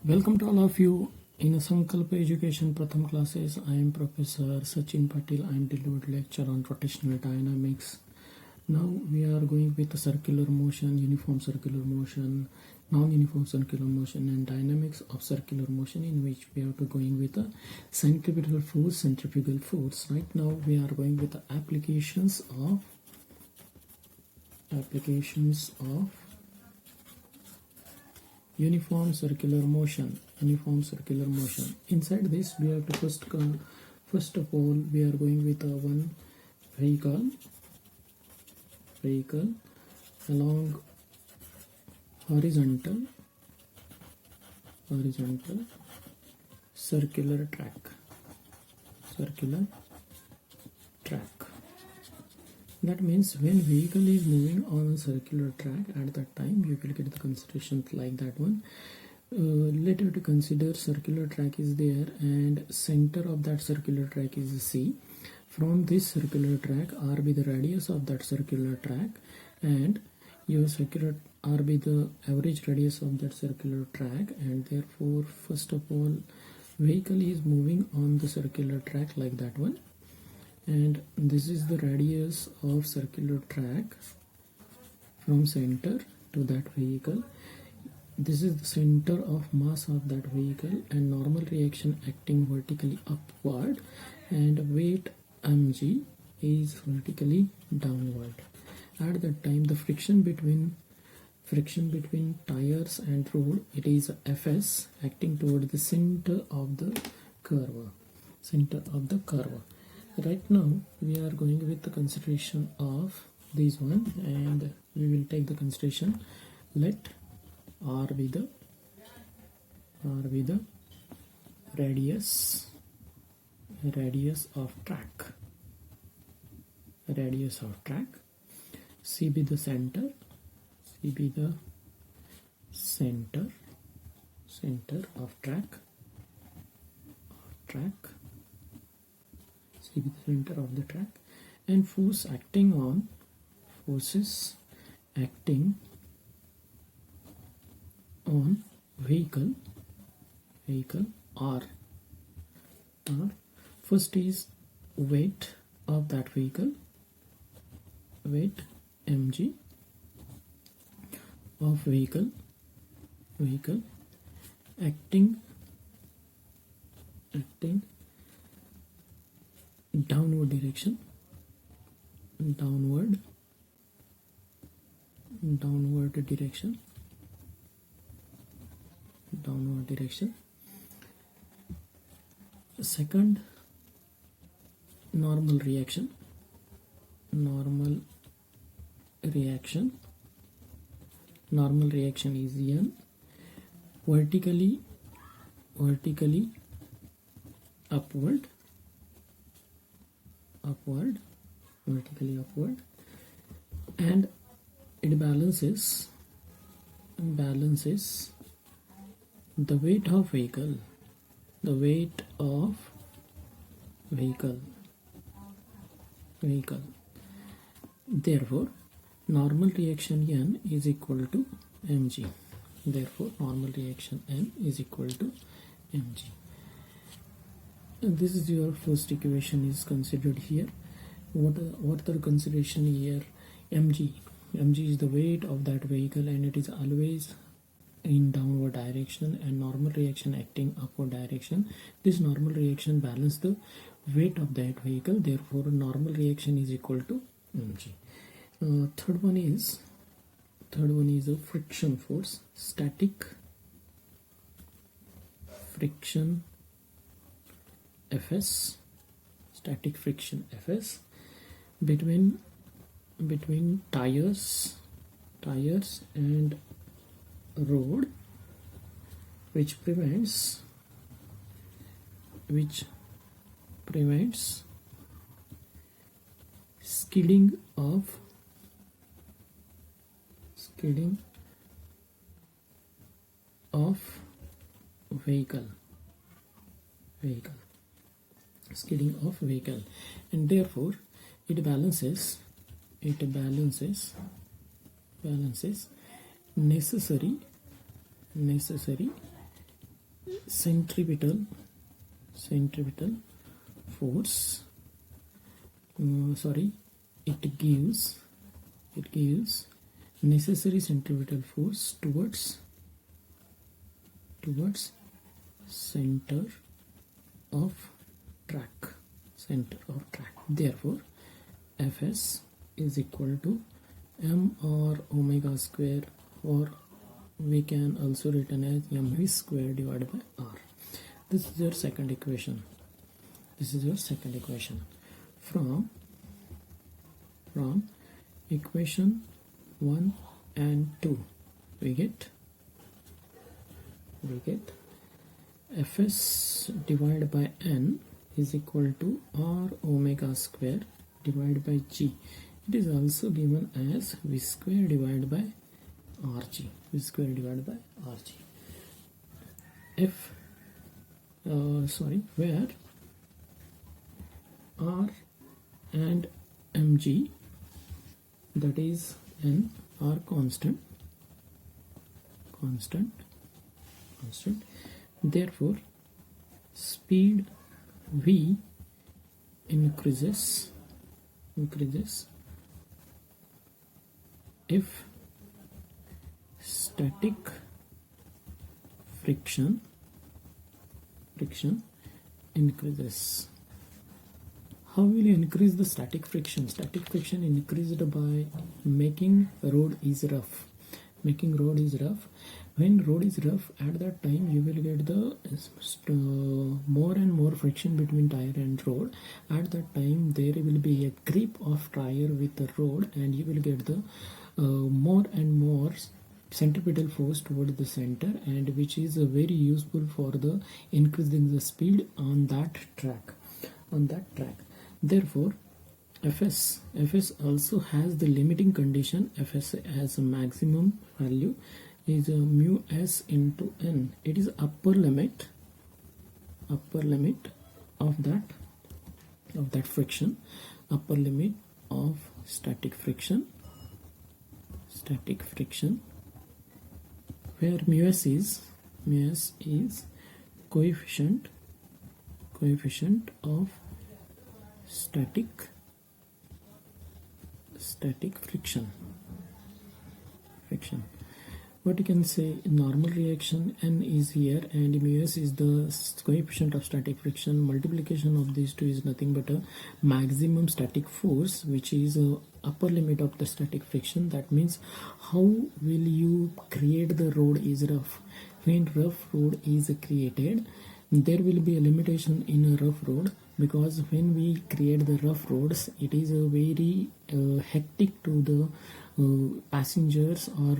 Welcome to all of you in a Sankalpa Education Pratham classes. I am Professor Sachin Patil. I am delivered lecture on rotational dynamics. Now we are going with a circular motion, uniform circular motion, non-uniform circular motion, and dynamics of circular motion, in which we are going with a centripetal force, centrifugal force. Right now we are going with the applications of uniform circular motion. Inside this we have to first of all we are going with one vehicle along horizontal circular track. That means when vehicle is moving on a circular track, at that time you will get the considerations like that one. Later to consider circular track is there and center of that circular track is C. From this circular track, R be the radius of that circular track, and your circular R be the average radius of that circular track, and therefore first of all vehicle is moving on the circular track like that one. And this is the radius of circular track from center to that vehicle. This is the center of mass of that vehicle, and normal reaction acting vertically upward, and weight mg is vertically downward. At that time the friction between tires and road, it is Fs acting toward the center of the curve. Right now we are going with the consideration of this one, and we will take the consideration. Let R be the radius of track. C be the center. Of track. C be the center of the track, and forces acting on vehicle R. First is weight of that vehicle, weight mg of vehicle acting downward direction, Second, normal reaction is N, vertically upward, and it balances the weight of vehicle. Therefore normal reaction N is equal to mg. And this is your first equation is considered here. What the consideration here? Mg is the weight of that vehicle, and it is always in downward direction, and normal reaction acting upward direction. This normal reaction balance the weight of that vehicle, therefore normal reaction is equal to mg. Third one is a friction force, static friction Fs, between tires and road, which prevents skidding of vehicle, and therefore it balances necessary centripetal force, it gives necessary centripetal force towards center of track. Therefore Fs is equal to m or omega square, or we can also written as mv square divided by r. This is your second equation. From equation 1 and 2 we get Fs divided by n is equal to r omega square divided by g. It is also given as v square divided by rg. Where r and mg, that is n, are constant. Therefore speed v increases if static friction increases. How will you increase the static friction? Static friction increased by making road is rough. When road is rough, at that time you will get the more and more friction between tire and road. At that time there will be a grip of tire with the road, and you will get the more and more centripetal force towards the center, and which is very useful for the increasing the speed on that track. Therefore Fs also has the limiting condition. Fs has a maximum value is mu s into n. It is upper limit of that friction, upper limit of static friction, where mu s is coefficient of static friction. What you can say, normal reaction n is here and mu s is the coefficient of static friction. Multiplication of these two is nothing but a maximum static force, which is a upper limit of the static friction. That means how will you create the road is rough. When rough road is created, there will be a limitation in a rough road, because when we create the rough roads, it is a very hectic to the passengers or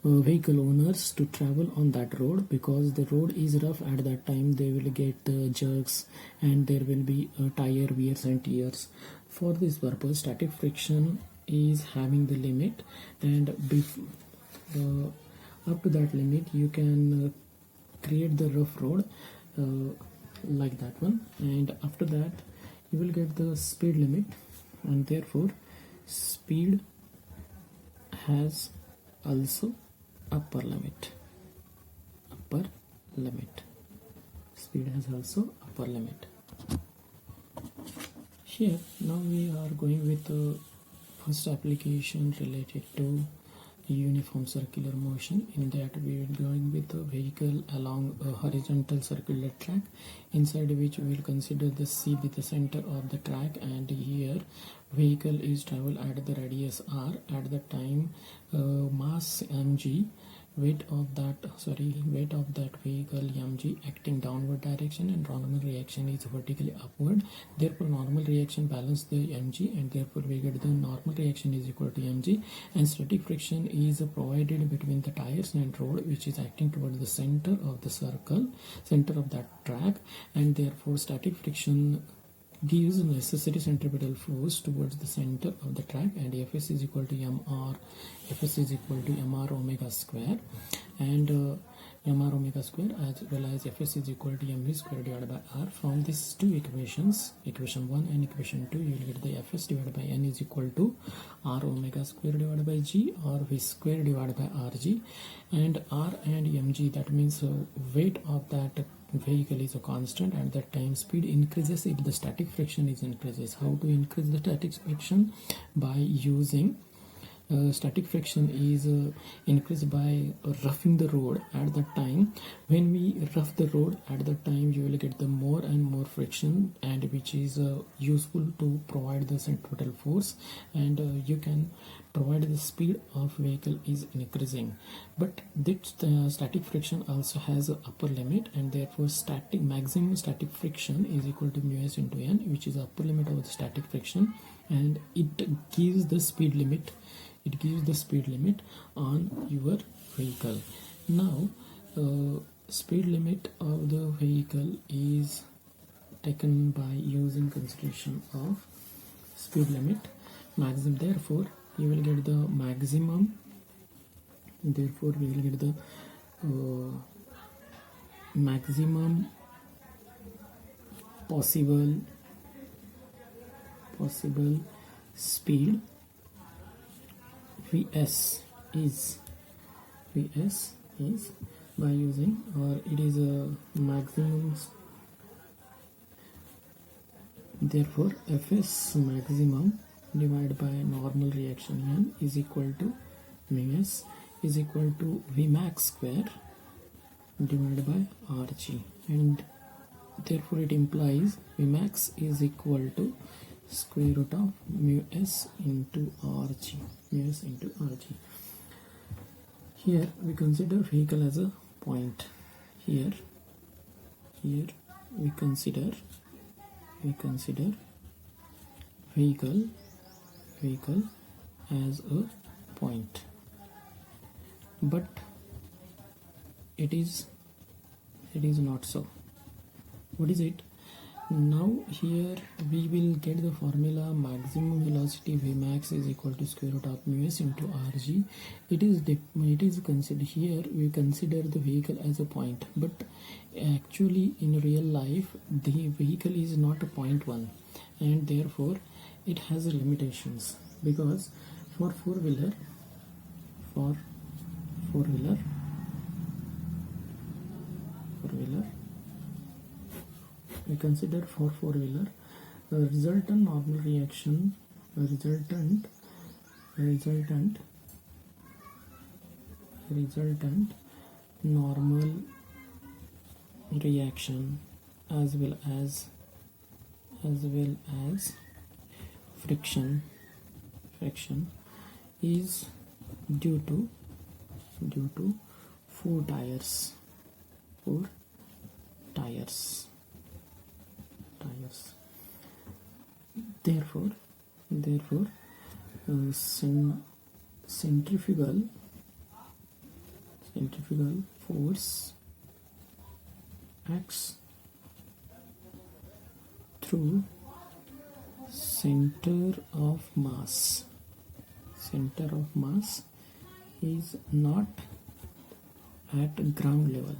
vehicle owners to travel on that road, because the road is rough. At that time they will get jerks and there will be tire wears and tears. For this purpose, static friction is having the limit, and up to that limit you can create the rough road like that one, and after that you will get the speed limit, and therefore speed has also upper limit. Here now we are going with the first application related to uniform circular motion. In that we are going with a vehicle along a horizontal circular track, inside which we will consider the C be the center of the track, and here vehicle is travel at the radius r. At the time mass mg, weight of that vehicle mg acting downward direction, and normal reaction is vertically upward. Therefore normal reaction balance the mg, and therefore we get the normal reaction is equal to mg, and static friction is provided between the tires and road, which is acting towards the center of the circle, center of that track, and therefore static friction gives necessary centripetal force towards the center of the track, and Fs is equal to mr omega square, and mr omega square as well as Fs is equal to mv square divided by r. From these two equations, equation 1 and equation 2, you will get the Fs divided by n is equal to r omega square divided by g or v square divided by rg, and r and mg, that means weight of that vehicle is a constant. At that time speed increases if the static friction is increases. How to increase the static friction? By using static friction is increased by roughing the road. At that time when we rough the road, at that time you will get the more and more friction, and which is useful to provide the centripetal force, and you can provide the speed of vehicle is increasing. But this static friction also has a upper limit, and therefore maximum static friction is equal to mu s into n, which is the upper limit of the static friction, and it gives the speed limit. It gives the speed limit on your vehicle. Now speed limit of the vehicle is taken by using consideration of speed limit maximum. Therefore you will get the maximum, therefore we will get the maximum possible speed Vs is by using, or it is a maximum, therefore Fs maximum divided by normal reaction n is equal to mu s is equal to Vmax square divided by Rg, and therefore it implies Vmax is equal to square root of mu s into Rg, mu s into Rg. Here we consider vehicle as a point. Here we consider vehicle as a point, but it is not so. What is it? Now here we will get the formula maximum velocity Vmax is equal to square root of mu s into Rg. It is considered, here we consider the vehicle as a point, but actually in real life the vehicle is not a point one, and therefore it has limitations, because for four-wheeler we consider for four-wheeler resultant normal reaction, resultant normal reaction as well as friction is due to four tires. Therefore centrifugal force acts through center of mass is not at ground level.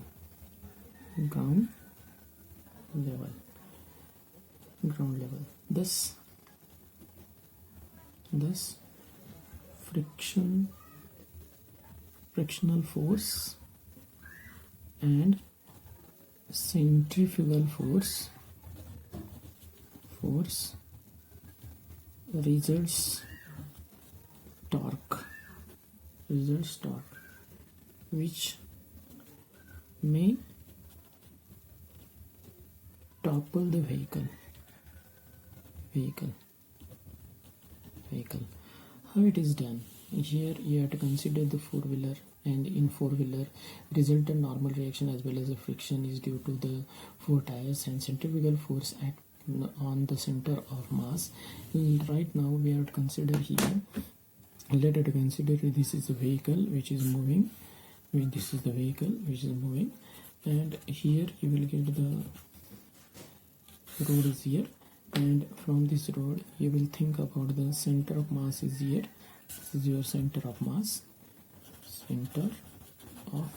Thus frictional force and centrifugal force results torque, which may topple the vehicle. How it is done? Here you have to consider the four-wheeler, and in four-wheeler resultant normal reaction as well as the friction is due to the four tires, and centrifugal force act on the center of mass. Right now we have to consider here, later to consider this is a vehicle which is moving, this is the vehicle which is moving, and here you will get the road is here, and from this road you will think about the center of mass is here. This is your center of mass, center of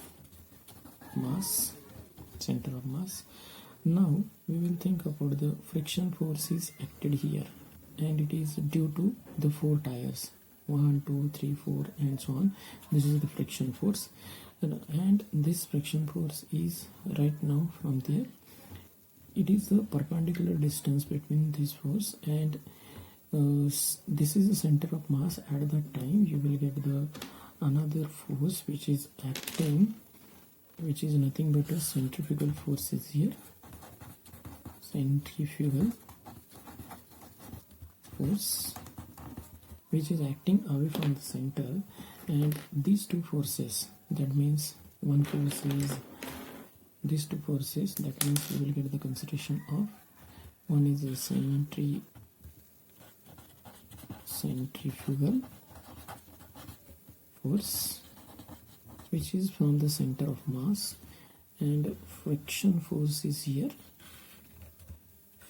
mass. Now we will think about the friction force is acted here, and it is due to the 4 tires, 1, 2, 3, 4 and so on. This is the friction force, and this friction force is right now from there. It is the perpendicular distance between this force, and this is the center of mass. At that time you will get the another force which is acting, which is nothing but a centrifugal force is here. Centrifugal force which is acting away from the center, and these two forces, that means one force is these two forces, that means we will get the consideration of one is a centrifugal force which is from the center of mass, and friction force is here.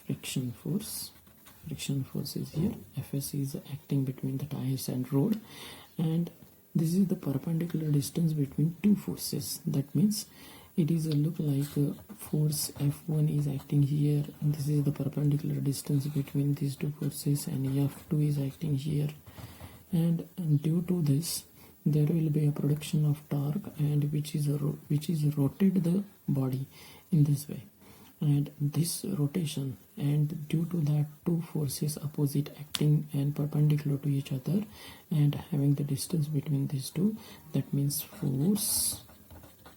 Friction force is here. H.S.C is acting between the tires and road, and this is the perpendicular distance between two forces. That means it is a look like a force F1 is acting here, and this is the perpendicular distance between these two forces, and F2 is acting here, and due to this there will be a production of torque, and which is rotate the body in this way, and this rotation, and due to that two forces opposite acting and perpendicular to each other and having the distance between these two, that means force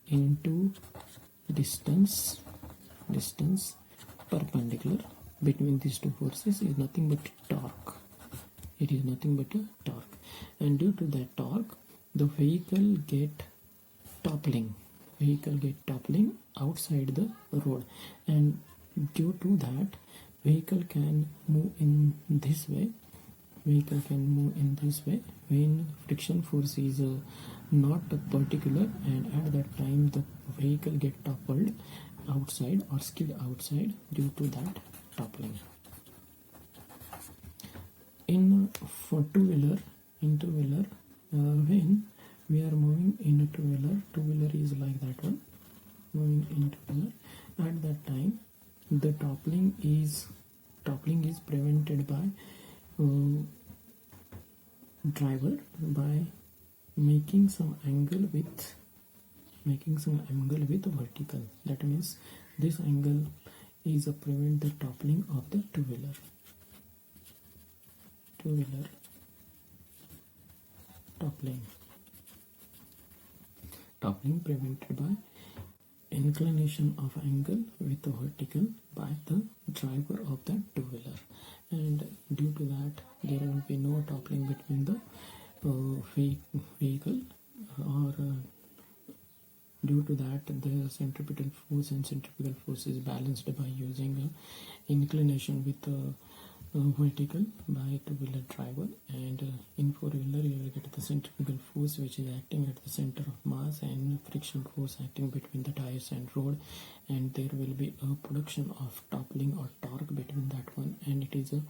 into distance perpendicular between these two forces is nothing but torque. It is nothing but a torque, and due to that torque the vehicle get toppling outside the road, and due to that vehicle can move in this way. When friction force is not particular, and at that time the vehicle get toppled outside or skid outside due to that toppling. In two-wheeler, when we are moving in a two-wheeler is like that one, moving in two-wheeler, at that time the toppling is prevented by driver by making some angle with vertical. That means this angle is prevent the toppling of the two-wheeler toppling prevented by inclination of angle with the vertical by the driver of the two-wheeler, and due to that there will be no toppling between the vehicle, or due to that the centripetal force and centrifugal force is balanced by using inclination with vertical by two-wheeler driver, and in four-wheeler you will get the centrifugal force which is acting at the center of mass, and friction force acting between the tires and road, and there will be a production of toppling or torque between that one, and it is a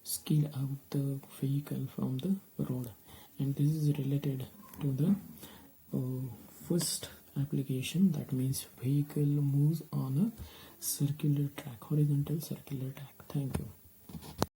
skid out the vehicle from the road. And this is related to the first application, that means vehicle moves on a circular track, horizontal circular track. Thank you.